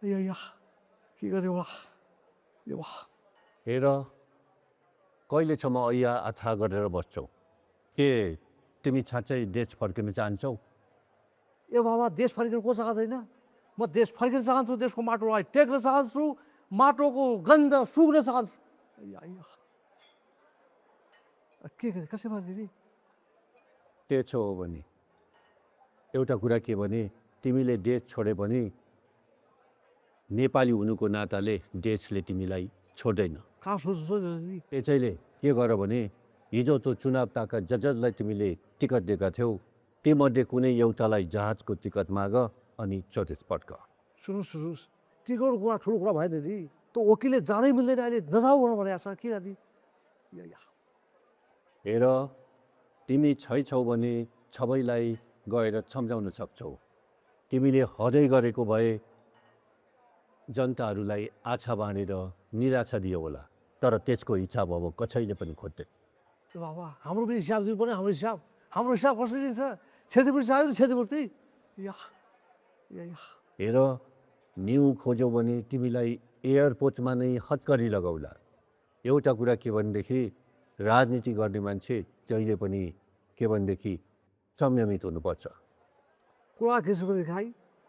या के गर्यो वा यो वा हेर कहिलेसम्म ऐया आथा गरेर बस्छौ के तिमी साँच्चै देश फर्किन चाहन्छौ ए बाबा देश फर्किन को चाहँदैन म देश फर्किन चाहन्छु देशको माटोलाई टेक्न चाहन्छु माटोको गन्ध सुँघ्न चाहन्छु के गरे कसै फर्किने त्यसो हो भने एउटा कुरा के भने तिमीले देश छोडे पनि नेपाली हुनुको नाताले देशले तिमीलाई छोड्दैन कहाँ सोच्छु नि त्यसैले के गर भने हिजो त्यो चुनाव ताका जजलाई तिमीले टिकट दिएका थियौ तीमध्ये कुनै एउटालाई जहाजको टिकट माग अनि स्वदेश पड्क सुन्नुहोस् टिकटको कुरा ठुलो कुरा भएन नि त्यो वकिलले जानै मिल्दैन अहिले नजाऊ भनेको छ के गर्ने हेर तिमी छैछौ भने सबैलाई गएर सम्झाउन सक्छौ तिमीले हदै गरेको भए जनताहरूलाई आछा बाँडेर निराशा दियो होला तर त्यसको हिसाब अब कसैले पनि खोज्दैन बाबा हाम्रो पनि हिसाब दिनु पर्ने हाम्रो हिसाब कसरी दिन्छ क्षतिपूर्ति चाहियो नि क्षतिपूर्ति हेर न्यु खोज्यौ भने तिमीलाई एयरपोर्टमा नै हत्करी लगाउला एउटा कुरा के भनेदेखि राजनीति गर्ने मान्छे जहिले पनि के भनेदेखि संयमित हुनुपर्छ कुरा के छ भनेदेखि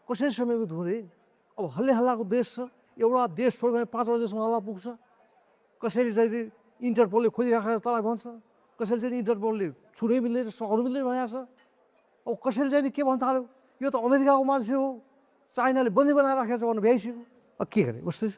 कसरी संयमित हुने अब हल्ले हल्लाको देश छ एउटा देश छोड्यो भने 5 देशमा हल्ला पुग्छ कसैले चाहिँ इन्टरपोलले खोजिराखेको तँलाई भन्छ कसैले चाहिँ इन्टरपोलले छुनै मिल्दैन सक्नु मिल्दैन भनेको छ अब कसैले चाहिँ के भन्न थाल्यो यो त अमेरिकाको मान्छे हो चाइनाले बन्दी बनाएर राखेको छ भन्नु भ्याइसक्यो अब के गर्ने उस्तै छ